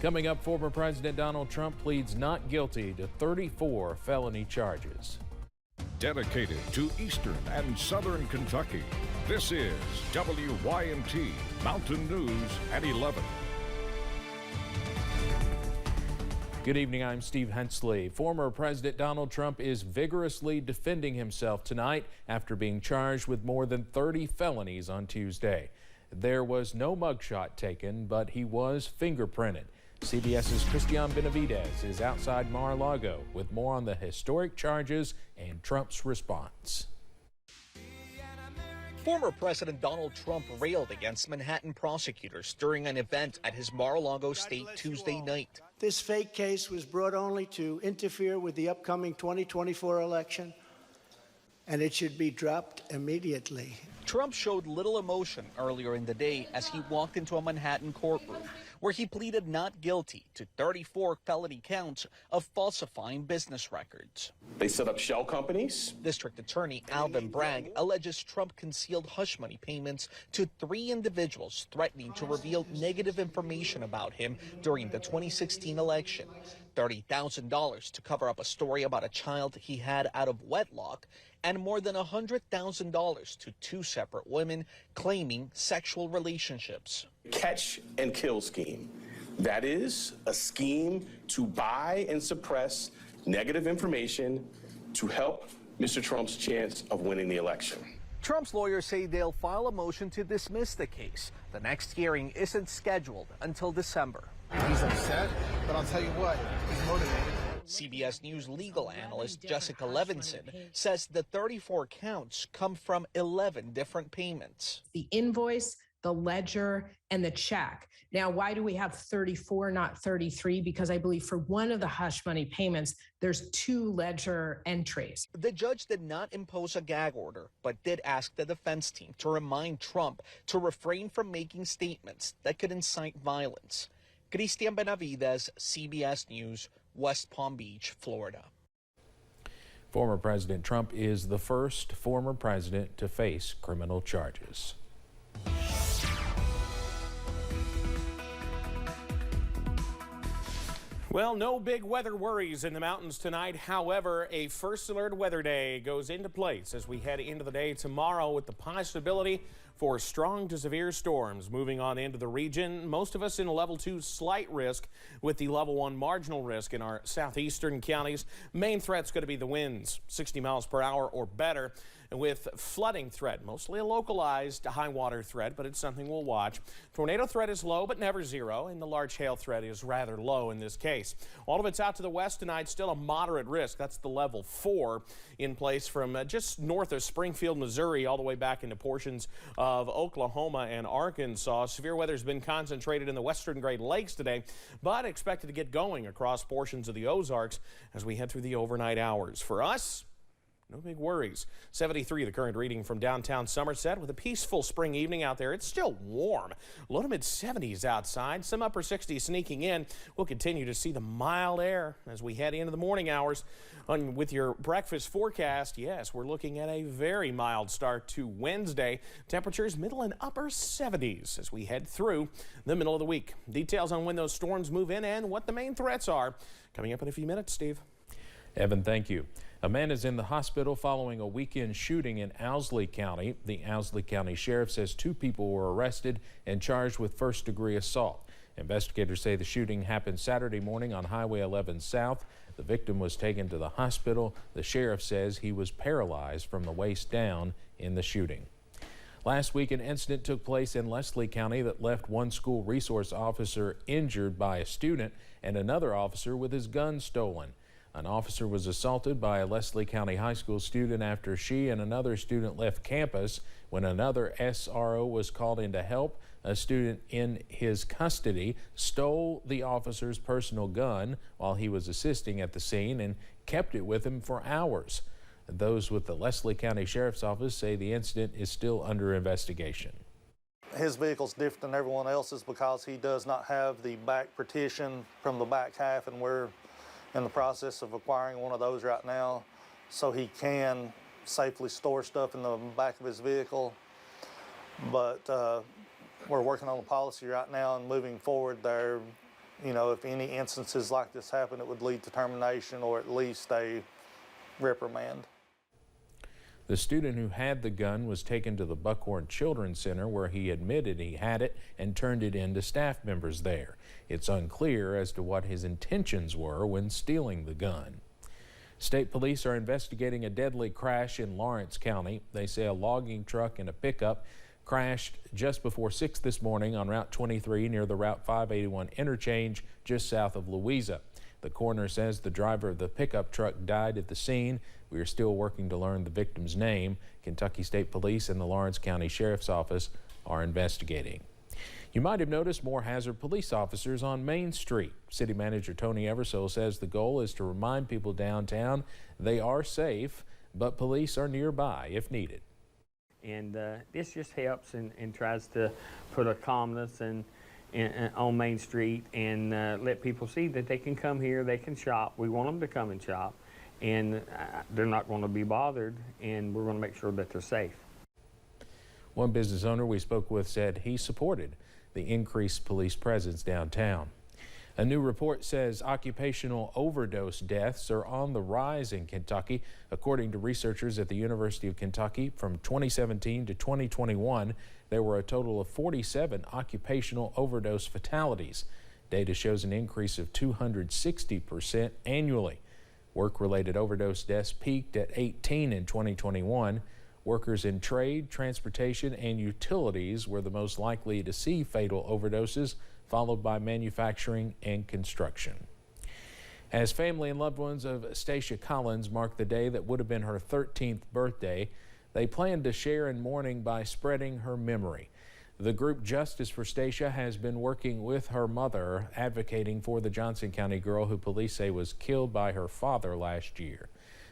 Coming up, former President Donald Trump pleads not guilty to 34 felony charges. Dedicated to Eastern and Southern Kentucky, this is WYMT Mountain News at 11. Good evening, I'm Steve Hensley. Former President Donald Trump is vigorously defending himself tonight after being charged with more than 30 felonies on Tuesday. There was no mugshot taken, but he was fingerprinted. CBS's Christian Benavidez is outside Mar-a-Lago with more on the historic charges and Trump's response. Former President Donald Trump railed against Manhattan prosecutors during an event at his Mar-a-Lago estate Tuesday night. This fake case was brought only to interfere with the upcoming 2024 election, and it should be dropped immediately. Trump showed little emotion earlier in the day as he walked into a Manhattan courtroom where he pleaded not guilty to 34 felony counts of falsifying business records. They set up shell companies. District Attorney Alvin Bragg alleges Trump concealed hush money payments to 3 individuals threatening to reveal negative information about him during the 2016 election. $30,000 to cover up a story about a child he had out of wedlock, and more than $100,000 to 2 separate women claiming sexual relationships. Catch and kill scheme. That is a scheme to buy and suppress negative information to help Mr. Trump's chance of winning the election. Trump's lawyers say they'll file a motion to dismiss the case. The next hearing isn't scheduled until December. He's upset, but I'll tell you what, he's motivated. CBS News legal analyst Jessica Levinson says the 34 counts come from 11 different payments. The invoice, the ledger, and the check. Now, why do we have 34, not 33? Because I believe for one of the hush money payments, there's 2 ledger entries. The judge did not impose a gag order, but did ask the defense team to remind Trump to refrain from making statements that could incite violence. Christian Benavidez, CBS News, West Palm Beach, Florida. Former President Trump is the first former president to face criminal charges. Well, no big weather worries in the mountains tonight. However, a first alert weather day goes into place as we head into the day tomorrow with the possibility for strong to severe storms moving on into the region. Most of us in a level 2 slight risk with the level 1 marginal risk in our southeastern counties. Main threat's going to be the winds, 60 miles per hour or better, with flooding threat, mostly a localized high water threat, but it's something we'll watch. Tornado threat is low, but never zero, and the large hail threat is rather low in this case. All of it's out to the west tonight, still a moderate risk. That's the level 4 in place from just north of Springfield, Missouri, all the way back into portions of Oklahoma and Arkansas. Severe weather has been concentrated in the western Great Lakes today, but expected to get going across portions of the Ozarks as we head through the overnight hours. For us, no big worries. 73 the current reading from downtown Somerset with a peaceful spring evening out there. It's still warm. Low to mid 70s outside. Some upper 60s sneaking in. We'll continue to see the mild air as we head into the morning hours. With your breakfast forecast, yes, we're looking at a very mild start to Wednesday. Temperatures middle and upper 70s as we head through the middle of the week. Details on when those storms move in and what the main threats are coming up in a few minutes, Steve. Evan, thank you. A man is in the hospital following a weekend shooting in Owsley County. The Owsley County Sheriff says 2 people were arrested and charged with first-degree assault. Investigators say the shooting happened Saturday morning on Highway 11 South. The victim was taken to the hospital. The sheriff says he was paralyzed from the waist down in the shooting. Last week, an incident took place in Leslie County that left one school resource officer injured by a student and another officer with his gun stolen. An officer was assaulted by a Leslie County High School student after she and another student left campus. When another SRO was called in to help, a student in his custody stole the officer's personal gun while he was assisting at the scene and kept it with him for hours. Those with the Leslie County Sheriff's Office say the incident is still under investigation. His vehicle's different than everyone else's because he does not have the back partition from the back half, and we're in the process of acquiring one of those right now so he can safely store stuff in the back of his vehicle. But we're working on the policy right now, and moving forward there, you know, if any instances like this happen, it would lead to termination or at least a reprimand. The student who had the gun was taken to the Buckhorn Children's Center, where he admitted he had it and turned it in to staff members there. It's unclear as to what his intentions were when stealing the gun. State police are investigating a deadly crash in Lawrence County. They say a logging truck and a pickup crashed just before 6 this morning on Route 23 near the Route 581 interchange just south of Louisa. The coroner says the driver of the pickup truck died at the scene. We are still working to learn the victim's name. Kentucky State Police and the Lawrence County Sheriff's Office are investigating. You might have noticed more Hazard police officers on Main Street. City Manager Tony Eversole says the goal is to remind people downtown they are safe, but police are nearby if needed. And this just helps and tries to put a calmness on Main Street and let people see that they can come here, they can shop. We want them to come and shop, and they're not going to be bothered, and we're going to make sure that they're safe. One business owner we spoke with said he supported the increased police presence downtown. A new report says occupational overdose deaths are on the rise in Kentucky. According to researchers at the University of Kentucky, from 2017 to 2021, there were a total of 47 occupational overdose fatalities. Data shows an increase of 260% annually. Work-related overdose deaths peaked at 18 in 2021. Workers in trade, transportation, and utilities were the most likely to see fatal overdoses, followed by manufacturing and construction. As family and loved ones of Stacia Collins mark the day that would have been her 13th birthday, they plan to share in mourning by spreading her memory. The group Justice for Stacia has been working with her mother, advocating for the Johnson County girl who police say was killed by her father last year.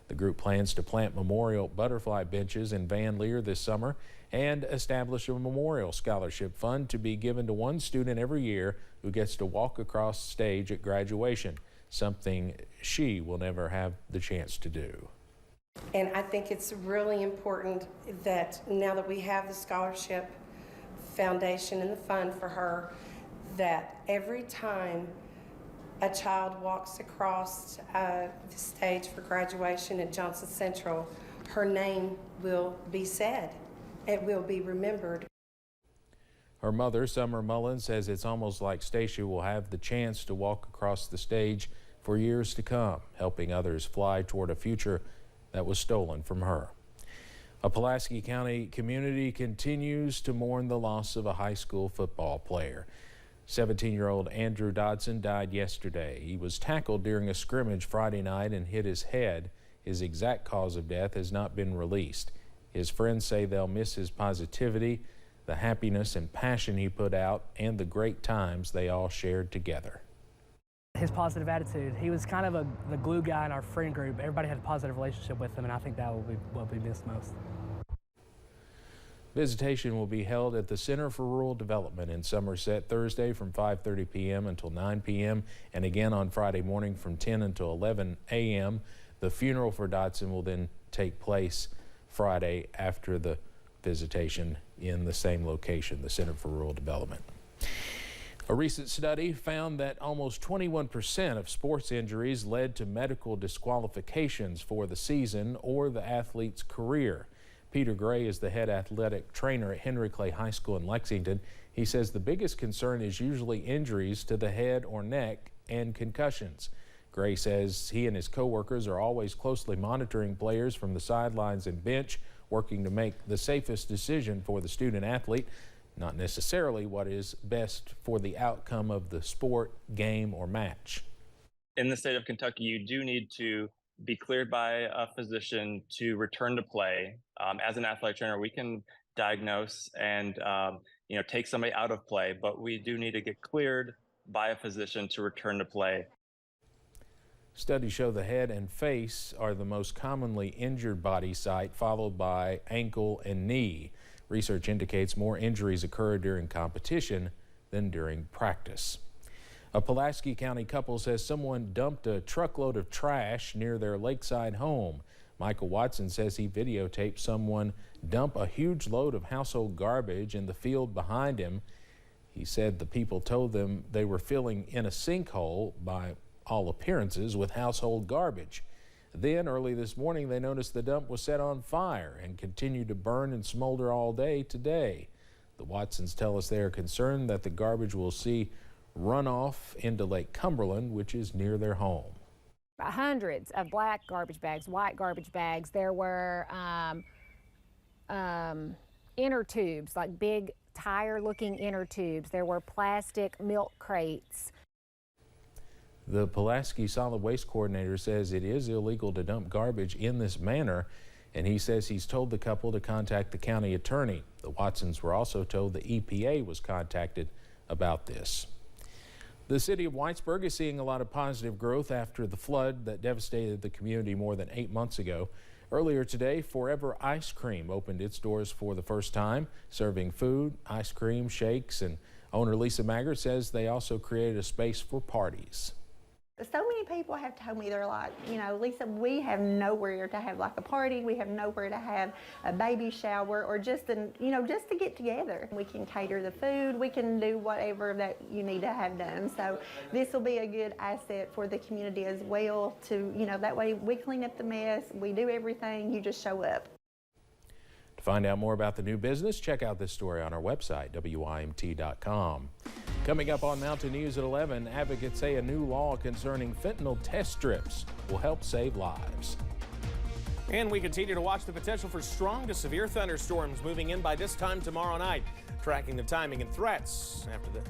The group plans to plant memorial butterfly benches in Van Leer this summer and establish a memorial scholarship fund to be given to one student every year who gets to walk across the stage at graduation, something she will never have the chance to do. And I think it's really important that now that we have the scholarship foundation and the fund for her, that every time a child walks across the stage for graduation at Johnson Central, her name will be said. It will be remembered. Her mother, Summer Mullen, says it's almost like Stacia will have the chance to walk across the stage for years to come, helping others fly toward a future that was stolen from her. A Pulaski County community continues to mourn the loss of a high school football player. 17-year-old Andrew Dodson died yesterday. He was tackled during a scrimmage Friday night and hit his head. His exact cause of death has not been released. His friends say they'll miss his positivity, the happiness and passion he put out, and the great times they all shared together. His positive attitude. He was kind of the glue guy in our friend group. Everybody had a positive relationship with him, and I think that will be what we miss most. Visitation will be held at the Center for Rural Development in Somerset Thursday from 5:30 p.m. until 9 p.m. and again on Friday morning from 10 until 11 a.m. The funeral for Dodson will then take place Friday after the visitation in the same location, the Center for Rural Development. A recent study found that almost 21% of sports injuries led to medical disqualifications for the season or the athlete's career. Peter Gray is the head athletic trainer at Henry Clay High School in Lexington. He says the biggest concern is usually injuries to the head or neck and concussions. Gray says he and his co-workers are always closely monitoring players from the sidelines and bench, working to make the safest decision for the student athlete, not necessarily what is best for the outcome of the sport, game, or match. In the state of Kentucky, you do need to be cleared by a physician to return to play. As an athletic trainer, we can diagnose and take somebody out of play, but we do need to get cleared by a physician to return to play. Studies show the head and face are the most commonly injured body site, followed by ankle and knee. Research indicates more injuries occur during competition than during practice. A Pulaski County couple says someone dumped a truckload of trash near their lakeside home. Michael Watson says he videotaped someone dump a huge load of household garbage in the field behind him. He said the people told them they were filling in a sinkhole, by all appearances, with household garbage. Then, early this morning, they noticed the dump was set on fire and continued to burn and smolder all day today. The Watsons tell us they are concerned that the garbage will see runoff into Lake Cumberland, which is near their home. Hundreds of black garbage bags, white garbage bags. There were inner tubes, like big tire-looking inner tubes. There were plastic milk crates. The Pulaski Solid Waste Coordinator says it is illegal to dump garbage in this manner, and he says he's told the couple to contact the county attorney. The Watsons were also told the EPA was contacted about this. The city of Whitesburg is seeing a lot of positive growth after the flood that devastated the community more than 8 months ago. Earlier today, Forever Ice Cream opened its doors for the first time, serving food, ice cream, shakes, and owner Lisa Maggart says they also created a space for parties. So many people have told me, they're like, you know, Lisa, we have nowhere to have like a party. We have nowhere to have a baby shower or just to get together. We can cater the food. We can do whatever that you need to have done. So this will be a good asset for the community as well to, that way we clean up the mess. We do everything. You just show up. To find out more about the new business, check out this story on our website, WYMT.com. Coming up on Mountain News at 11, advocates say a new law concerning fentanyl test strips will help save lives. And we continue to watch the potential for strong to severe thunderstorms moving in by this time tomorrow night. Tracking the timing and threats after this.